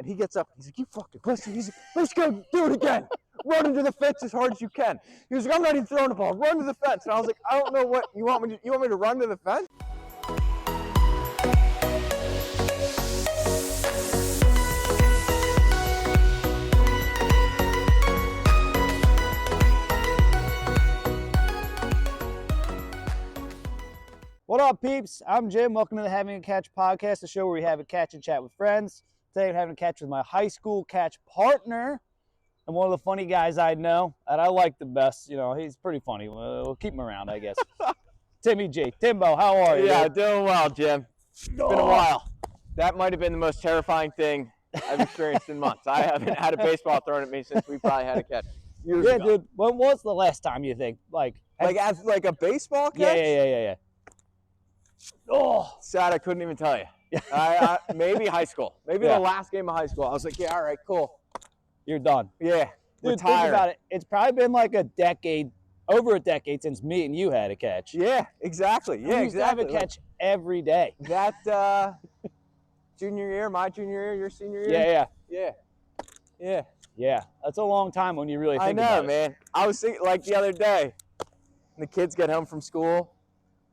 And he gets up, he's like, you fucking pussy. He's like, let's go do it again. Run into the fence as hard as you can. He was like, I'm not even throwing the ball. Run to the fence. And I was like, I don't know what you want me to run to the fence? What up, peeps? I'm Jim. Welcome to the Having a Catch podcast, the show where we have a catch and chat with friends. Today I'm having a catch with my high school catch partner and one of the funny guys I know that I like the best. You know, he's pretty funny. We'll keep him around, I guess. Timmy G. Timbo, how are you? Yeah, doing well, Jim. It's been a while. That might have been the most terrifying thing I've experienced in months. I haven't had a baseball thrown at me since we probably had a catch years ago. Dude. When was the last time you think? Like a baseball catch? Yeah. Oh, sad I couldn't even tell you. Maybe high school. Maybe the last game of high school. I was like, yeah, all right, cool. You're done. Yeah, Dude, think about it. It's probably been like over a decade since me and you had a catch. Yeah, exactly. Yeah, we used to have a catch every day. That junior year, my junior year, your senior year? Yeah. That's a long time when you really think about it. I know, man. I was thinking, like the other day, the kids get home from school,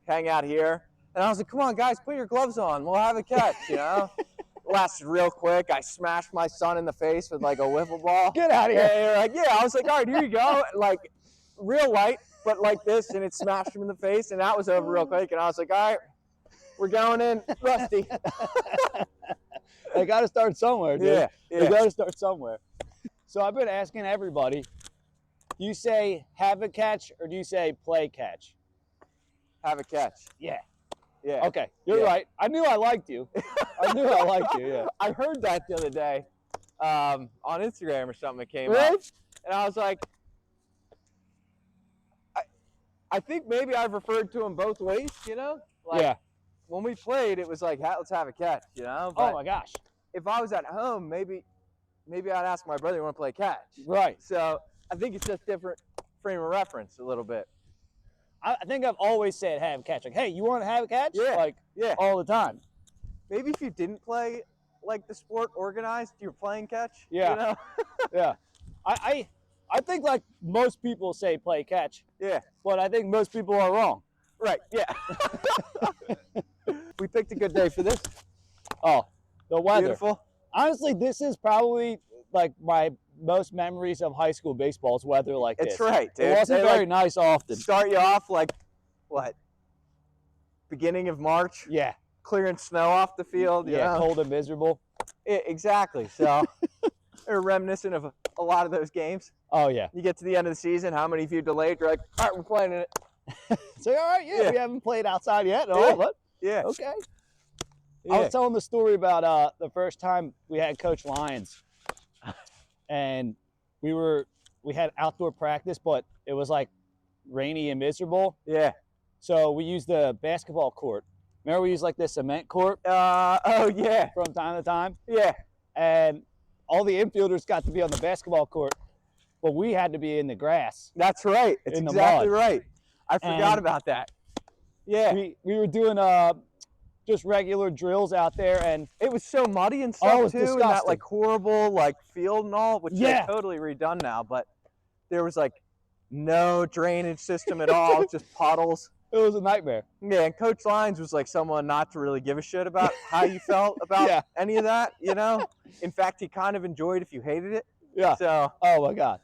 hang out here, and I was like, come on, guys, put your gloves on. We'll have a catch, you know? Lasted real quick. I smashed my son in the face with like a wiffle ball. Get out of here. I was like, all right, here you go. Like, real light, but like this, and it smashed him in the face, and that was over real quick. And I was like, all right, we're going in rusty. I got to start somewhere, dude. Yeah. You got to start somewhere. So I've been asking everybody, do you say have a catch or do you say play catch? Have a catch. Yeah. Yeah. Okay, you're right. I knew I liked you. Yeah. I heard that the other day on Instagram or something that came Really? up. And I was like, I think maybe I've referred to them both ways, you know? Like, yeah. When we played, it was like, let's have a catch, you know? But oh, my gosh. if I was at home, maybe I'd ask my brother, you want to play catch? Right. So I think it's just different frame of reference a little bit. I think I've always said have a catch. Like, hey, you want to have a catch? Yeah. All the time. Maybe if you didn't play like the sport organized, you're playing catch. Yeah. You know? Yeah. I think like most people say play catch. Yeah. But I think most people are wrong. Right. Yeah. We picked a good day for this. Oh, the weather. Beautiful. Honestly, this is probably like my most memories of high school baseball's weather like this. It's right, dude. It wasn't very nice often. Start you off like, what, beginning of March? Yeah. Clearing snow off the field. You know? Cold and miserable. Yeah, exactly. So they're reminiscent of a lot of those games. Oh, yeah. You get to the end of the season, how many of you delayed? You're like, all right, we're playing in it. So, all right, we haven't played outside yet at all, but okay. Yeah. I was telling the story about the first time we had Coach Lyons. And we had outdoor practice, but it was like rainy and miserable. Yeah. So we used the basketball court. Remember we used like the cement court? Oh, yeah. From time to time? Yeah. And all the infielders got to be on the basketball court, but we had to be in the grass. That's right. It's exactly right. I forgot about that. Yeah. We were doing just regular drills out there, and it was so muddy and stuff it was too, disgusting. and that like horrible like field and all, which is totally redone now, but there was like no drainage system at all, just puddles. It was a nightmare. Yeah, and Coach Lyons was like someone not to really give a shit about how you felt about any of that, you know? In fact, he kind of enjoyed if you hated it. Yeah. So oh my God.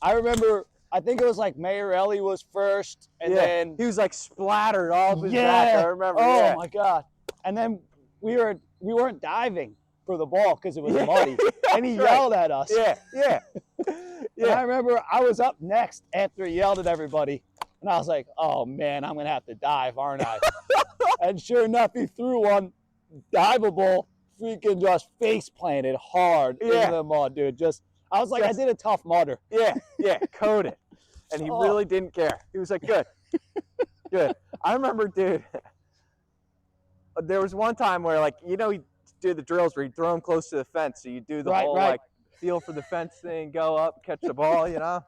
I remember, I think it was like Mayor Ellie was first, and then he was like splattered all of his back, I remember. Oh my God. And then we weren't diving for the ball because it was muddy, and he yelled at us. Yeah. And I remember I was up next after he yelled at everybody, and I was like, oh man, I'm gonna have to dive, aren't I? And sure enough, he threw one diveable, freaking just face planted hard into the mud, dude. I was like, I did a tough mudder. Yeah, code it. And he really didn't care. He was like, good. I remember, dude, there was one time where, like, you know, he do the drills where you throw them close to the fence. So you do the whole, like, feel for the fence thing, go up, catch the ball, you know?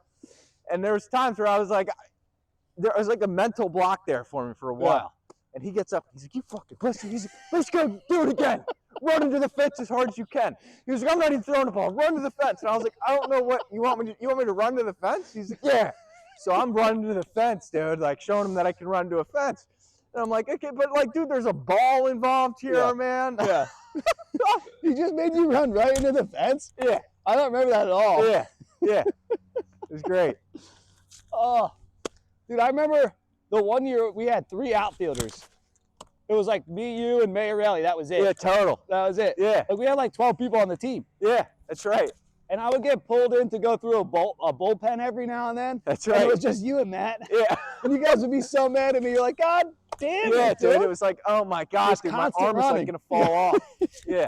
And there was times where I was like, there was like a mental block there for me for a while. And he gets up, he's like, you fucking pussy. He's like, let's go do it again. run into the fence as hard as you can. He was like, I'm not even throwing the ball. Run to the fence. And I was like, I don't know what you want me to run to the fence? He's like, yeah. So I'm running to the fence, dude, like showing him that I can run to a fence. And I'm like, okay, but like, dude, there's a ball involved here, Yeah. man. Yeah. He just made you run right into the fence? Yeah. I don't remember that at all. Yeah. Yeah. It was great. Oh, dude, I remember the one year we had 3 outfielders. It was like me, you, and Mayorelli. That was it. Yeah, total. That was it. Yeah. Like we had like 12 people on the team. Yeah, that's right. And I would get pulled in to go through a bullpen every now and then. That's And right. it was just you and Matt. Yeah. And you guys would be so mad at me. You're like, God damn Yeah, it, dude. It was like, oh my gosh, dude, my constant arm was running. like gonna fall off. Yeah.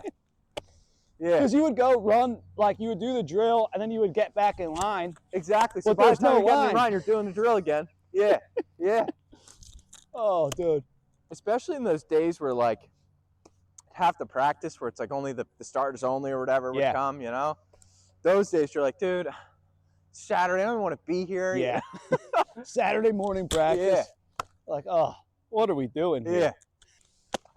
Yeah. Because you would go run, like you would do the drill, and then you would get back in line. Exactly. So But by the there's time no you get in line. the line, you're doing the drill again. Yeah. Yeah. Oh, dude. Especially in those days where like half the practice where it's like only the starters only or whatever would Yeah. come, you know? Those days you're like, dude, Saturday, I don't want to be here. Yeah. Saturday morning practice. Like, oh, what are we doing here? Yeah.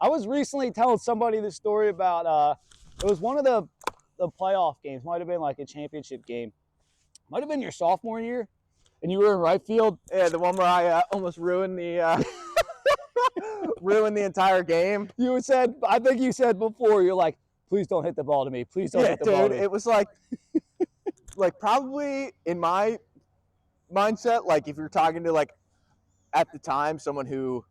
I was recently telling somebody this story about, it was one of the playoff games. Might have been like a championship game. Might have been your sophomore year, and you were in right field. Yeah, the one where I almost ruined the ruined the entire game. You said, I think you said before, you're like, please don't hit the ball to me. Please don't hit the ball to me. It was like probably in my mindset, like if you're talking to like at the time someone who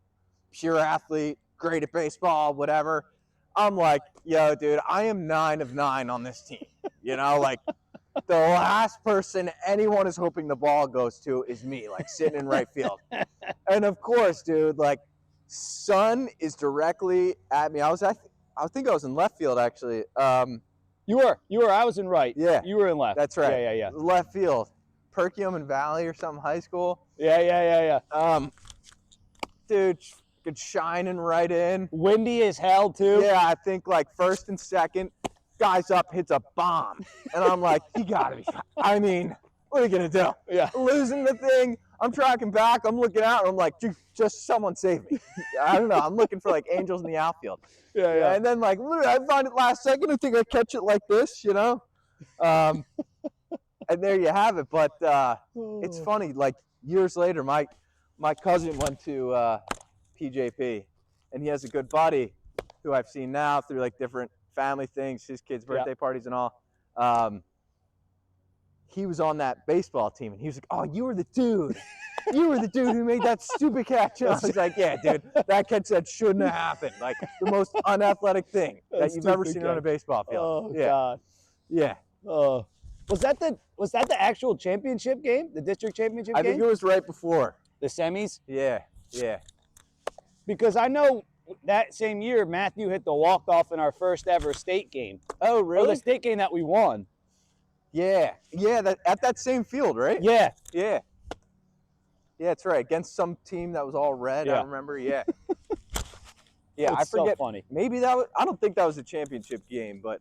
pure athlete, great at baseball, whatever, I'm like, yo, dude, I am 9 of 9 on this team. You know, like the last person anyone is hoping the ball goes to is me, like sitting in right field. And of course, dude, like sun is directly at me. I think I was in left field actually. You were. I was in right. Yeah. You were in left. That's right. Yeah. Left field. Perkiomen Valley or something, high school. Yeah. Dude, good shining right in. Windy as hell, too. Yeah, I think like first and second, guy's up, hits a bomb. And I'm like, you gotta be, I mean, what are you gonna do? Yeah. Losing the thing. I'm tracking back, I'm looking out, and I'm like, just someone save me. I don't know, I'm looking for like angels in the outfield. Yeah. And then like, literally, I find it last second, I think I catch it like this, you know? And there you have it. But it's funny, like years later, my cousin went to PJP, and he has a good buddy who I've seen now through like different family things, his kids' birthday parties and all. He was on that baseball team, and he was like, oh, you were the dude. You were the dude who made that stupid catch. And I was like, yeah, dude, that catch that shouldn't have happened. Like the most unathletic thing that you've ever seen on a baseball field. Oh, yeah. God. Yeah. Was that the actual championship game? The district championship game? I think it was right before. The semis? Yeah. Because I know that same year, Matthew hit the walk-off in our first ever state game. Oh, Or really? the state game that we won. Yeah. At that same field, right? Yeah. Yeah, that's right. Against some team that was all red, Yeah. I remember. Yeah. Yeah, It's I forget. so funny. Maybe I don't think that was a championship game, but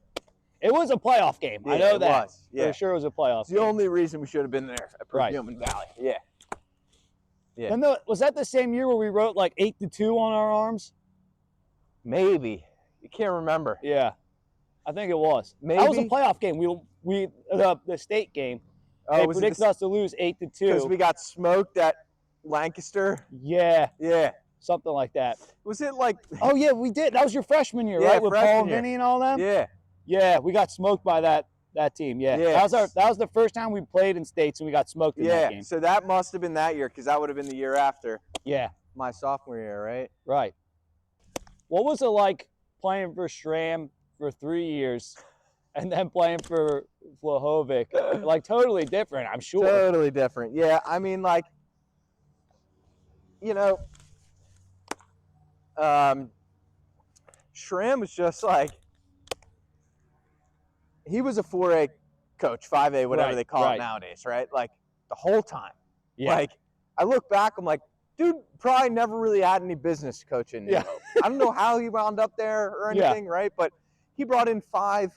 It was a playoff game. I yeah, know it that. was. Yeah. For sure it was a playoff It's the game. only reason we should have been there at Right. Perkiomen Valley. Yeah. Yeah. And was that the same year where we wrote like 8-2 on our arms? Maybe. You can't remember. Yeah. I think it was. That was a Maybe. playoff game. The state game. Oh, They was it predicted us to lose 8-2. because we got smoked at Lancaster? Yeah, Yeah. something like that. Was it like? Oh yeah, we did. That was your freshman year, Yeah, right? With Paul freshman and year. Vinny and all them. Yeah. Yeah, we got smoked by that team. Yeah. Yeah. That was the first time we played in states and we got smoked in that Yeah. game. So that must have been that year, because that would have been the year after Yeah. my sophomore year, right? Right. What was it like playing for Schramm for 3 years and then playing for Flahovic? Like totally different, I'm sure. Totally different. Yeah, I mean, like, you know, Schramm was just like, he was a 4A coach, 5A, whatever Right, they call right. it nowadays, right? Like, the whole time. Yeah. Like, I look back, I'm like, dude probably never really had any business coaching. Yeah. I don't know how he wound up there or Yeah. anything, right? But he brought in five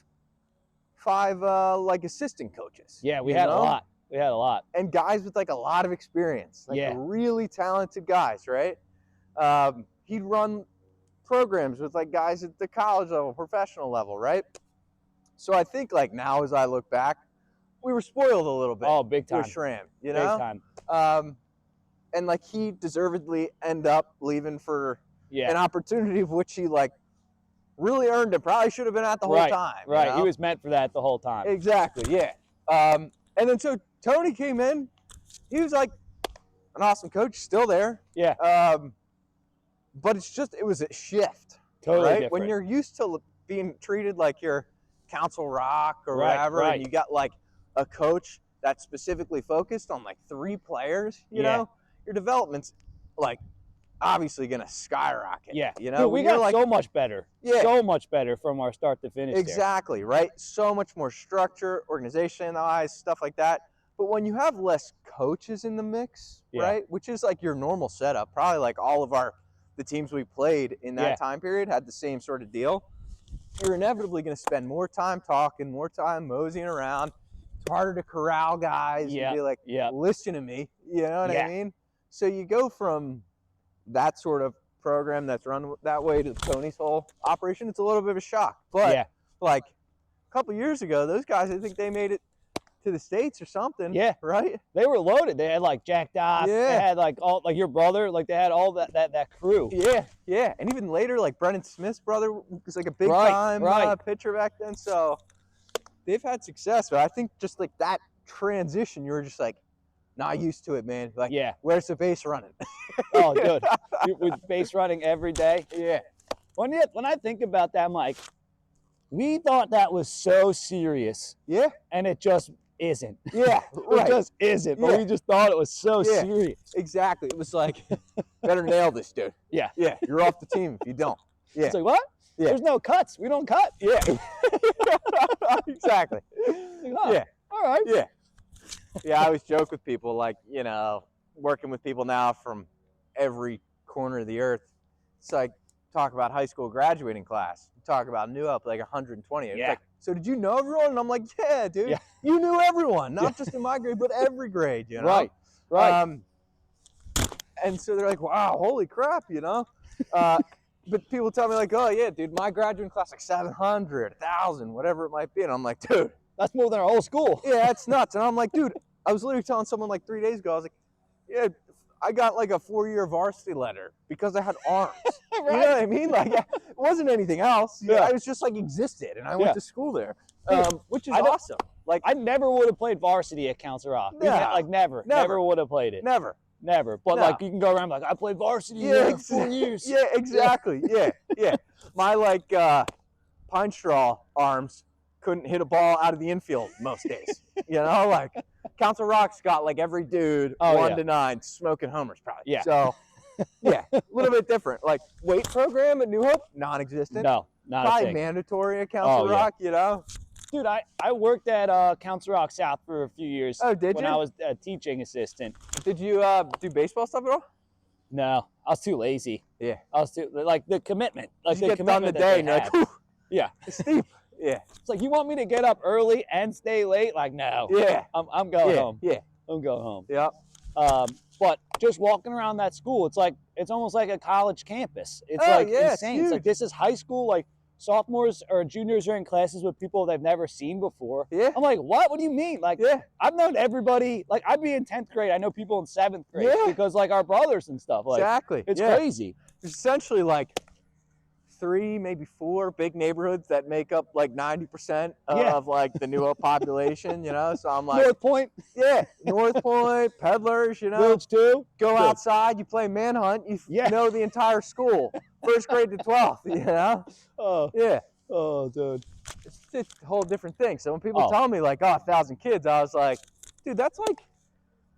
like assistant coaches. Yeah, we you had know? a lot. We had a lot. And guys with like a lot of experience, like Yeah. really talented guys, right? He'd run programs with like guys at the college level, professional level, right? So I think like now as I look back, we were spoiled a little bit. Oh, big time. With Schramm, you Big know? time. And like he deservedly end up leaving for Yeah. an opportunity of which he like really earned it. Probably should have been at the whole time. Right. You know? He was meant for that the whole time. Exactly. Yeah. And then so Tony came in. He was like an awesome coach, still there. Yeah. But it was a shift. Totally right? different. When you're used to being treated like you're Council Rock or whatever, right. and you got like a coach that's specifically focused on like 3 players, you know, your development's like obviously gonna skyrocket. Yeah. You know, Dude, we got like, so much better. Yeah. So much better from our start to finish. Exactly, right? So much more structure, organization-wise, stuff like that. But when you have less coaches in the mix, right, which is like your normal setup, probably like all of the teams we played in that time period had the same sort of deal. You're inevitably going to spend more time talking, more time moseying around. It's harder to corral guys and be like, listen to me. You know what I mean? So you go from that sort of program that's run that way to Tony's whole operation. It's a little bit of a shock. But like a couple years ago, those guys, I think they made it to the States or something. Yeah. Right? They were loaded. They had like Jack Doff. They had like all like your brother. Like they had all that crew. Yeah, yeah. And even later, like Brendan Smith's brother was like a big time pitcher back then. So they've had success. But I think just like that transition, you were just like not used to it, man. Like, where's the base running? Oh, good. With base running every day. Yeah. When I think about that, I'm like, we thought that was so serious. Yeah. And it just isn't. Yeah, right. It just isn't. But we just thought it was so serious. Exactly. It was like, better nail this, dude. Yeah. Yeah. You're off the team if you don't. Yeah. It's like, what? Yeah. There's no cuts. We don't cut. Yeah. Exactly. Like, oh, yeah. All right. Yeah. Yeah, I always joke with people, like, you know, working with people now from every corner of the earth. It's like, talk about high school graduating class. Talk about new up like 120. It's like, so did you know everyone? And I'm like, yeah, dude. Yeah. You knew everyone, not just in my grade, but every grade, you know? Right. Right. And so they're like, wow, holy crap, you know? But people tell me like, oh, yeah, dude, my graduating class like 700, 1,000, whatever it might be. And I'm like, dude. That's more than our whole school. Yeah, that's nuts. And I'm like, dude, I was literally telling someone like 3 days ago, I was like, yeah, I got like a 4-year varsity letter because I had arms. You know what I mean? Like, it wasn't anything else. Yeah. I was just like existed, and I went to school there, which is awesome. Like, I never would have played varsity at Council Rock. Yeah. Like, never would have played it. Never. But like, you can go around like, I played varsity for 4 years. Yeah, exactly. Yeah. My like pine straw arms couldn't hit a ball out of the infield most days. You know, like Council Rock's got like every dude 1 to 9 smoking homers probably. Yeah. So yeah, a little bit different. Like weight program at New Hope, non-existent. No, not probably a thing. mandatory at Council Rock. You know. Dude, I worked at Council Rock South for a few years. Oh, did you? When I was a teaching assistant. Did you do baseball stuff at all? No, I was too lazy. Yeah. I was too like the commitment. Like you the get done the day and you're like, whew. Yeah. It's steep. Yeah. It's like, you want me to get up early and stay late? Like, no. Yeah. I'm going home. Yeah. I'm going home. Yeah. But just walking around that school, it's almost like a college campus. It's insane. It's like, this is high school. Like, sophomores or juniors are in classes with people they've never seen before. Yeah. I'm like, what? What do you mean? Like, I've known everybody. Like, I'd be in 10th grade. I know people in 7th grade because, like, our brothers and stuff. Like, exactly. It's crazy. It's essentially like 3, maybe 4 big neighborhoods that make up like 90% of like the New Hope population, you know? So I'm like, North Point. Yeah. North Point, Peddlers, you know? Village 2. Go outside, you play manhunt, you know the entire school. 1st grade to 12th, you know? Oh. Yeah. Oh, dude. It's just a whole different thing. So when people tell me like, oh, 1,000 kids, I was like, dude, that's like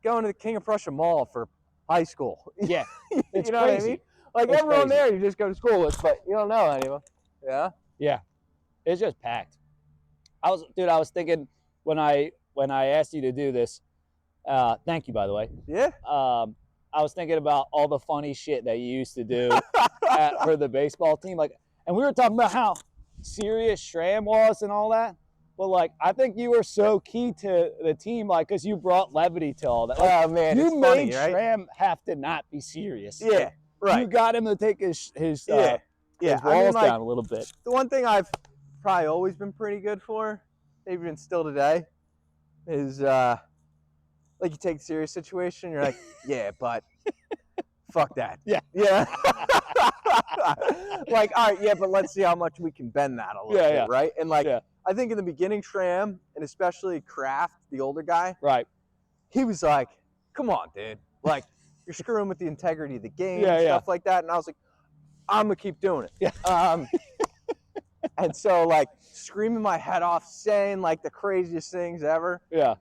going to the King of Prussia Mall for high school. Yeah. It's you know crazy. what I mean? Like everyone there, you just go to school with, but you don't know anyone. Yeah. Yeah. It's just packed. I was thinking when I asked you to do this, thank you, by the way. Yeah. I was thinking about all the funny shit that you used to do for the baseball team. Like, and we were talking about how serious Schramm was and all that. But like, I think you were so key to the team, like, because you brought levity to all that. Like, oh man, you it's made funny, right? Schramm have to not be serious. Yeah. Right. You got him to take his Yeah, those walls I mean, like, down a little bit. the one thing I've probably always been pretty good for, maybe even still today, is like you take a serious situation, you're like, yeah, but fuck that. Yeah. Yeah. Like, all right, yeah, but let's see how much we can bend that a little bit, Yeah. right? And like, Yeah. I think in the beginning, Tram, and especially Kraft, the older guy, Right. he was like, come on, dude. Like, you're screwing with the integrity of the game Yeah, and yeah. stuff like that. And I was like, I'm going to keep doing it. Yeah. And so, like, screaming my head off, saying, like, the craziest things ever. Yeah.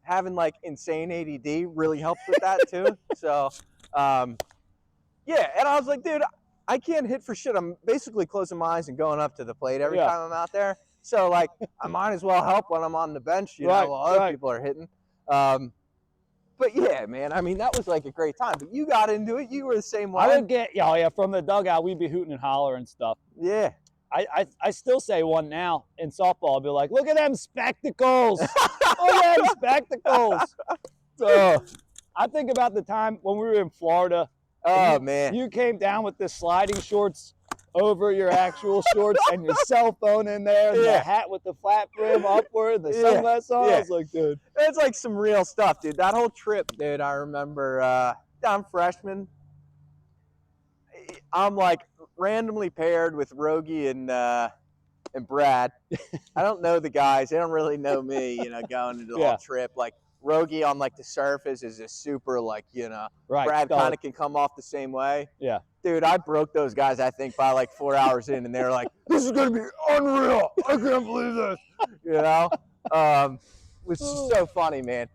Having, like, insane ADD really helped with that, too. So, yeah. And I was like, dude, I can't hit for shit. I'm basically closing my eyes and going up to the plate every time I'm out there. So, like, I might as well help when I'm on the bench, you know, while other people are hitting. But yeah, man, I mean, that was like a great time. But you got into it. You were the same way. I would get, from the dugout, we'd be hooting and hollering and stuff. Yeah. I still say one now in softball. I'll be like, look at them spectacles. Look at them spectacles. So I think about the time when we were in Florida. Oh, man. You came down with the sliding shorts over your actual shorts and your cell phone in there, and the hat with the flat brim upward, the sunglasses on. I was like, dude. It's like some real stuff, dude. That whole trip, dude, I remember I'm freshman. I'm like randomly paired with Rogie and Brad. I don't know the guys. They don't really know me, you know, going into the whole trip. Like, Rogie on like the surface is a super, like, you know, Brad kind of can come off the same way. Yeah. Dude, I broke those guys, I think, by like 4 hours in, and they were like, this is going to be unreal. I can't believe this. You know? Which is so funny, man.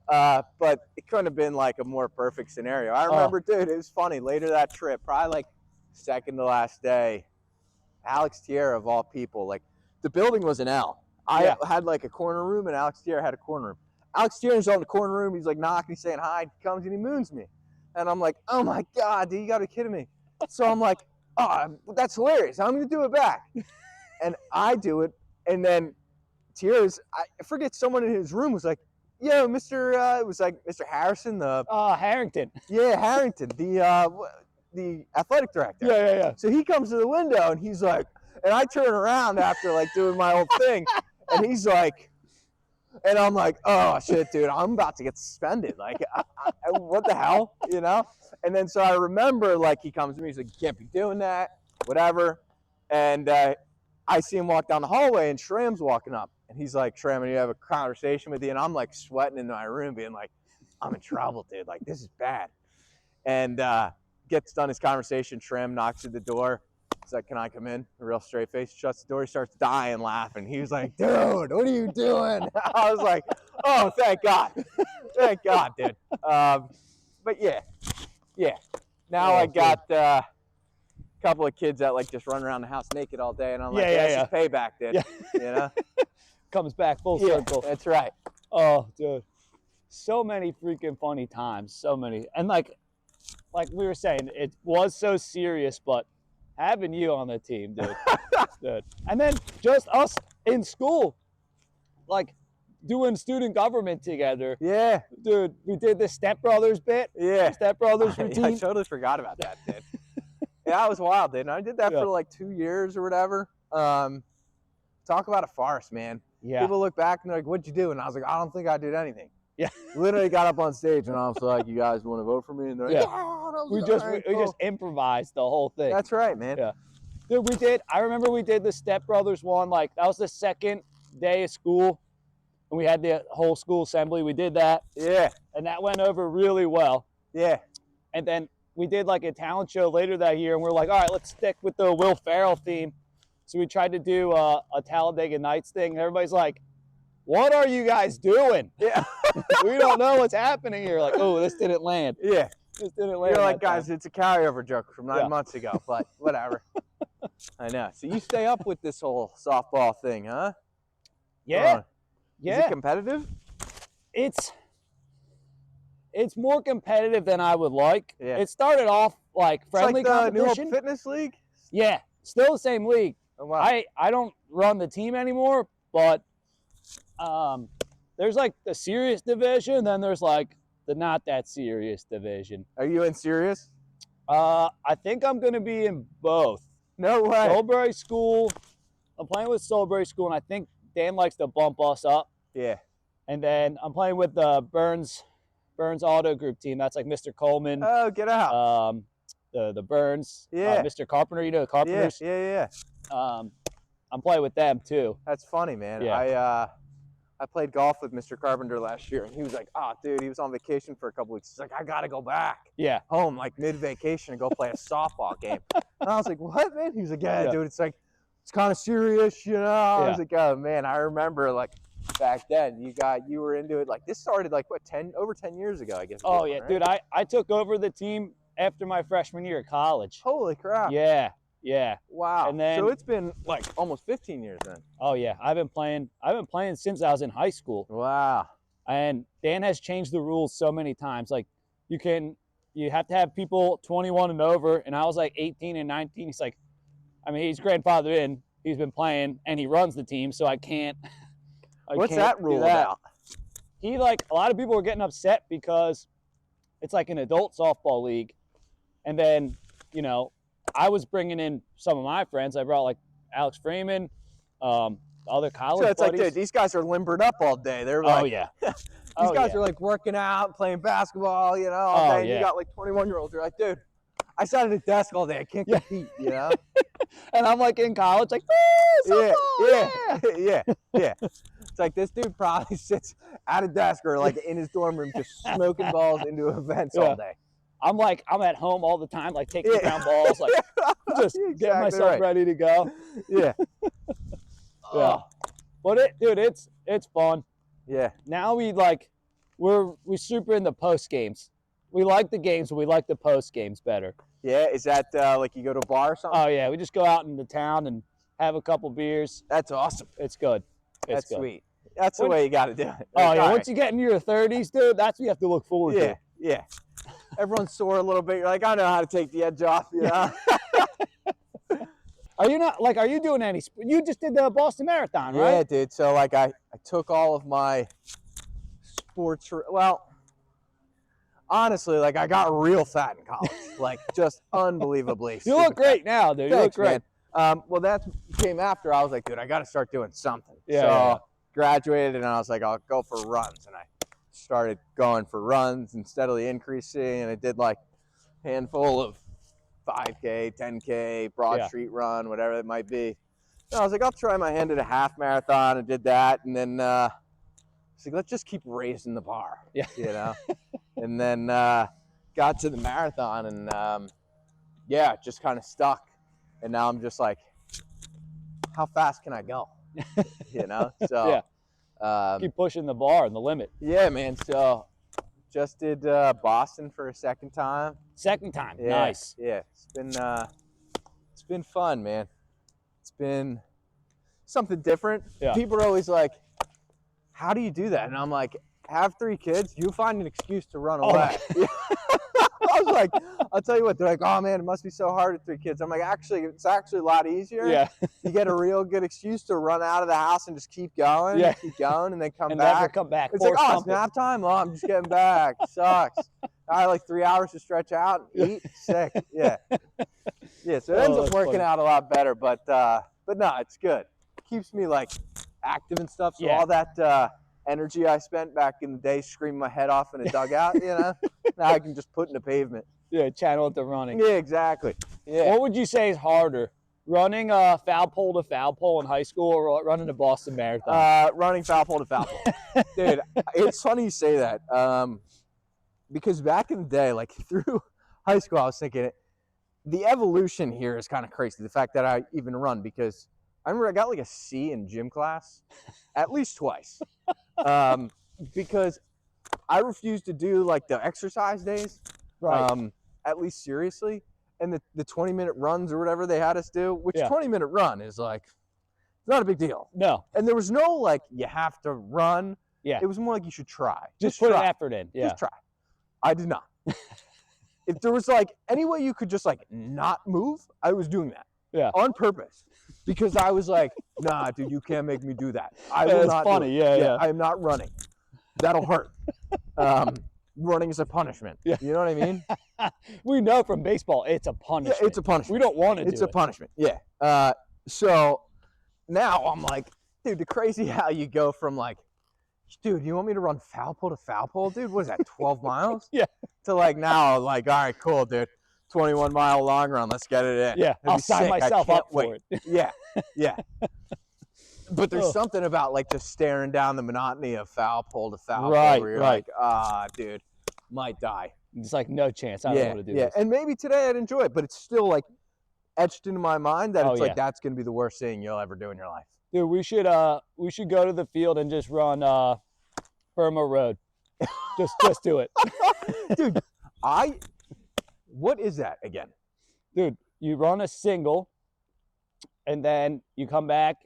But it couldn't have been like a more perfect scenario. I remember, dude, it was funny. Later that trip, probably like second to last day, Alex Tierra, of all people, like, the building was an L. I had like a corner room, and Alex Tierra had a corner room. Alex Tierra's on the corner room. He's like knocking, he's saying hi. He comes and he moons me. And I'm like, oh my God, dude, you got to be kidding me. So I'm like, oh, that's hilarious. I'm going to do it back. And I do it. And then Tierra's, I forget, someone in his room was like, yo, it was like Mr. Harrison, Harrington. Yeah, Harrington, the athletic director. Yeah. So he comes to the window and he's like, and I turn around after like doing my whole thing, and he's like, and I'm like, oh shit, dude, I'm about to get suspended. Like, what the hell, you know? And then so I remember, like, he comes to me, he's like, you can't be doing that, whatever. And I see him walk down the hallway, and Shram's walking up, and he's like, Shram, and you have a conversation with you, and I'm like sweating in my room, being like, I'm in trouble, dude. Like, this is bad. And gets done his conversation. Shram knocks at the door. He's like, can I come in? A real straight face, shuts the door. He starts dying laughing. He was like, dude, what are you doing? I was like, oh, thank God. Thank God, dude. But yeah. Now I got a couple of kids that like just run around the house naked all day. And I'm like, that's just payback, dude. You know? Comes back full circle. That's right. Oh, dude. So many freaking funny times. So many. And like we were saying, it was so serious, but having you on the team, dude. Dude. And then just us in school, like doing student government together. Yeah. Dude, we did the Step Brothers bit. Yeah. Step Brothers routine. I totally forgot about that, dude. Yeah, that was wild, dude. And I did that for like 2 years or whatever. Talk about a farce, man. Yeah. People look back and they're like, what'd you do? And I was like, I don't think I did anything. Yeah. Literally got up on stage and I was like, you guys want to vote for me? And they're like, we just improvised the whole thing. That's right, man. Yeah. Dude, I remember we did the Step Brothers one, like that was the second day of school. And we had the whole school assembly. We did that. Yeah. And that went over really well. Yeah. And then we did like a talent show later that year, and we're like, all right, let's stick with the Will Ferrell theme. So we tried to do a Talladega Nights thing, and everybody's like, what are you guys doing? Yeah. We don't know what's happening here. Like, oh, this didn't land. Yeah. This didn't land. You're like, guys, it's a carryover joke from 9 months ago, but whatever. I know. So you stay up with this whole softball thing, huh? Yeah. Is it competitive? It's more competitive than I would like. Yeah. It started off like friendly it's like the competition. New Hope Fitness League? Yeah. Still the same league. Oh, wow. I don't run the team anymore, but there's like the serious division, then there's like the not that serious division. Are you in serious? I think I'm going to be in both. No way. Soulbury School. I'm playing with Soulbury School, and I think Dan likes to bump us up. Yeah. And then I'm playing with the Burns Auto Group team. That's like Mr. Coleman, Oh, get out. the Burns, Yeah. Mr. Carpenter. You know the Carpenters. Yeah. I'm playing with them too. That's funny, man. Yeah. I played golf with Mr. Carpenter last year, and he was like, "Oh, dude," he was on vacation for a couple weeks. He's like, "I gotta go back Yeah. home, like mid-vacation, and go play a softball game." And I was like, "What, man?" He was like, "Yeah, dude, it's kind of serious, you know." I was like, "Oh man, I remember like back then you were into it. Like this started like what over 10 years ago, I guess." Oh yeah, right? dude. I took over the team after my freshman year of college. Holy crap! Yeah. Wow. And then, so it's been like almost 15 years then. Oh yeah, I've been playing since I was in high school. Wow. And Dan has changed the rules so many times. Like you have to have people 21 and over, and I was like 18 and 19. He's like, I mean, he's grandfathered in. He's been playing, and he runs the team, so I can't. What's that rule about? A lot of people were getting upset because it's like an adult softball league, and then I was bringing in some of my friends. I brought like Alex Freeman, other college So it's buddies. like, dude, these guys are limbered up all day. They're like, oh yeah, these guys are like working out, playing basketball, all day. And you got like 21-year-olds. You're like, dude, I sat at a desk all day. I can't compete, And I'm like in college, like, yeah. It's like this dude probably sits at a desk or like in his dorm room just smoking balls into events all day. I'm at home all the time, like taking ground balls, like just getting myself ready to go. Yeah. But it's fun. Yeah. Now we're super into post games. We like the games, but we like the post games better. Yeah. Is that like you go to a bar or something? Oh yeah, we just go out into town and have a couple beers. That's awesome. It's good. That's sweet. That's the way you got to do it. Oh yeah. Once you get into your 30s, dude, that's what you have to look forward to. Yeah. Everyone's sore a little bit. You're like, I know how to take the edge off, Are you doing any? You just did the Boston Marathon, right? Yeah, dude. So like I took all of my sports. Well, honestly, like I got real fat in college, like just unbelievably. You look great now, dude. You look great. Man. Well, that came after. I was like, dude, I got to start doing something. Yeah. So graduated, and I was like, I'll go for runs, and I started going for runs and steadily increasing, and I did like a handful of 5K, 10K, Broad Street run, whatever it might be. And I was like, I'll try my hand at a half marathon, and did that, and then I was like, let's just keep raising the bar, and then got to the marathon, and it just kind of stuck, and now I'm just like, how fast can I go? So keep pushing the bar and the limit. Yeah, man. So just did Boston for a second time. Second time. Yeah, Nice. Yeah. It's been fun, man. It's been something different. Yeah. People are always like, how do you do that? And I'm like, have 3 kids, you find an excuse to run away. I was like, I'll tell you what, they're like, oh man, it must be so hard with 3 kids. I'm like, it's actually a lot easier. Yeah. You get a real good excuse to run out of the house and just keep going, and then come and back. Never come back. It's like, oh, it's nap time. Oh, I'm just getting back. Sucks. I had like 3 hours to stretch out and eat. Sick. Yeah. Yeah. So it ends up working out a lot better, but no, it's good. It keeps me like active and stuff. So all that energy I spent back in the day screaming my head off in a dugout, now I can just put in the pavement. Yeah, channel it to running. Yeah, exactly. Yeah. What would you say is harder, running foul pole to foul pole in high school or running the Boston Marathon? Running foul pole to foul pole. Dude, it's funny you say that because back in the day, like through high school, I was thinking the evolution here is kind of crazy. The fact that I even run, because I remember I got like a C in gym class at least twice because I refused to do like the exercise days. Right. At least seriously, and the 20-minute runs or whatever they had us do, which 20-minute run is like, it's not a big deal. No. And there was no like, you have to run. Yeah. It was more like you should try. Just put an effort in. Yeah. Just try. I did not. If there was like any way you could just like not move, I was doing that. Yeah. On purpose. Because I was like, nah, dude, you can't make me do that. I will not. Funny. Do it. Yeah. I am not running. That'll hurt. running is a punishment. Yeah. You know what I mean? We know from baseball it's a punishment. Yeah, it's a punishment. We don't want to do it. It's a punishment. Yeah. So now I'm like, dude, the crazy how you go from like, dude, you want me to run foul pole to foul pole, dude? What is that, 12 miles? Yeah. To like now, like, all right, cool, dude. 21-mile long run. Let's get it in. Yeah, It'd I'll be sign sick. I myself can't up for wait. it. Yeah, yeah. But there's Oh. something about like just staring down the monotony of foul pole to foul Right, pole where you're right. like, dude, might die. It's like no chance. I don't want to do Yeah. this. And maybe today I'd enjoy it, but it's still like etched into my mind that Oh, it's yeah. like that's gonna be the worst thing you'll ever do in your life. Dude, we should go to the field and just run Burma Road. Just do it. Dude, what is that again? Dude, you run a single and then you come back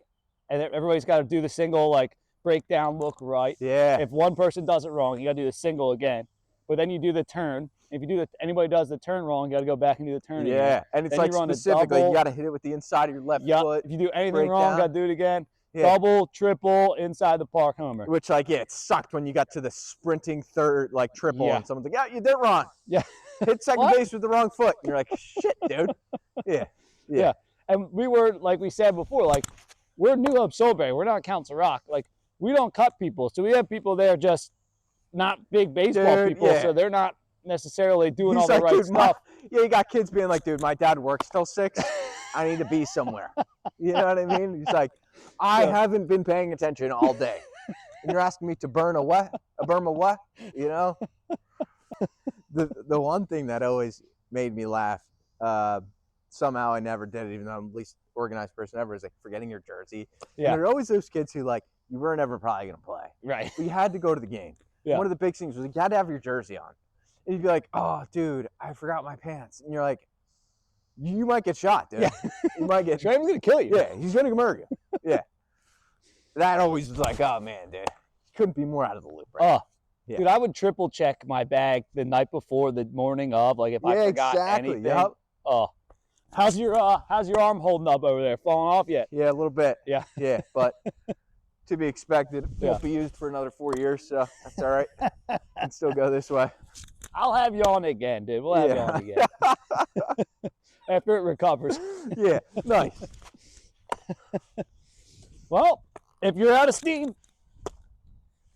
and everybody's got to do the single, like break down, look right. Yeah. If one person does it wrong, you got to do the single again. But then you do the turn. If anybody does the turn wrong, you got to go back and do the turn again. Yeah. And it's Then like you run a specifically, double. you got to hit it with the inside of your left Yeah. foot. If you do anything break wrong, down. got to do it again. Yeah. Double, triple, inside the park homer. Which, like, yeah, it sucked when you got to the sprinting third, like, triple, Yeah. and someone's like, yeah, you did it wrong. Yeah. Hit second What? base with the wrong foot. And you're like, shit, dude. Yeah. And we were, like we said before, like, we're New Hope Soulberry. We're not Council Rock. Like, we don't cut people. So we have people there just not big baseball Dude, people. yeah. So they're not necessarily doing He's all the like, right dude, stuff. Yeah, you got kids being like, dude, my dad works till 6. I need to be somewhere. You know what I mean? He's like, I Yeah. haven't been paying attention all day. And you're asking me to burn a what? A Burma what? You know? The one thing that always made me laugh, somehow I never did it, even though I'm the least organized person ever, is like forgetting your jersey. Yeah. And there are always those kids who like, you were never probably going to play. Right. But you had to go to the game. Yeah. One of the big things was like, you had to have your jersey on. And you'd be like, oh, dude, I forgot my pants. And you're like, you might get shot, dude. Yeah. You might get Draymond's going to kill you. Yeah, he's going to murder you. Yeah. That always was like, oh, man, dude. Couldn't be more out of the loop, right? Oh, Yeah. dude, I would triple check my bag the night before, the morning of, like if I forgot anything. Yep. Oh, how's your arm holding up over there? Falling off yet? Yeah, a little bit. Yeah. Yeah, but to be expected. Yeah. Won't be used for another 4 years, so that's all right. Can still go this way. I'll have you on again, dude. We'll have you on again after it recovers. Yeah, nice. Well, if you're out of steam,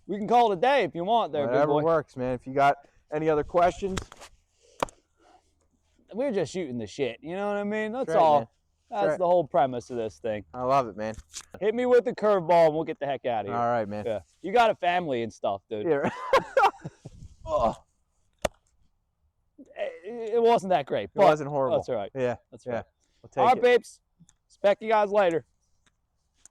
we can call it a day if you want there, big Whatever boy. works, man. If you got any other questions, We're just shooting the shit. You know what I mean? That's right, all. man. That's right. the whole premise of this thing. I love it, man. Hit me with the curveball and we'll get the heck out of here. All right, man. Yeah. You got a family and stuff, dude. Yeah. Oh, It wasn't that great, it but wasn't horrible. that's all right. Yeah, That's all yeah. right. We'll take All right, it. babes. Expect you guys later.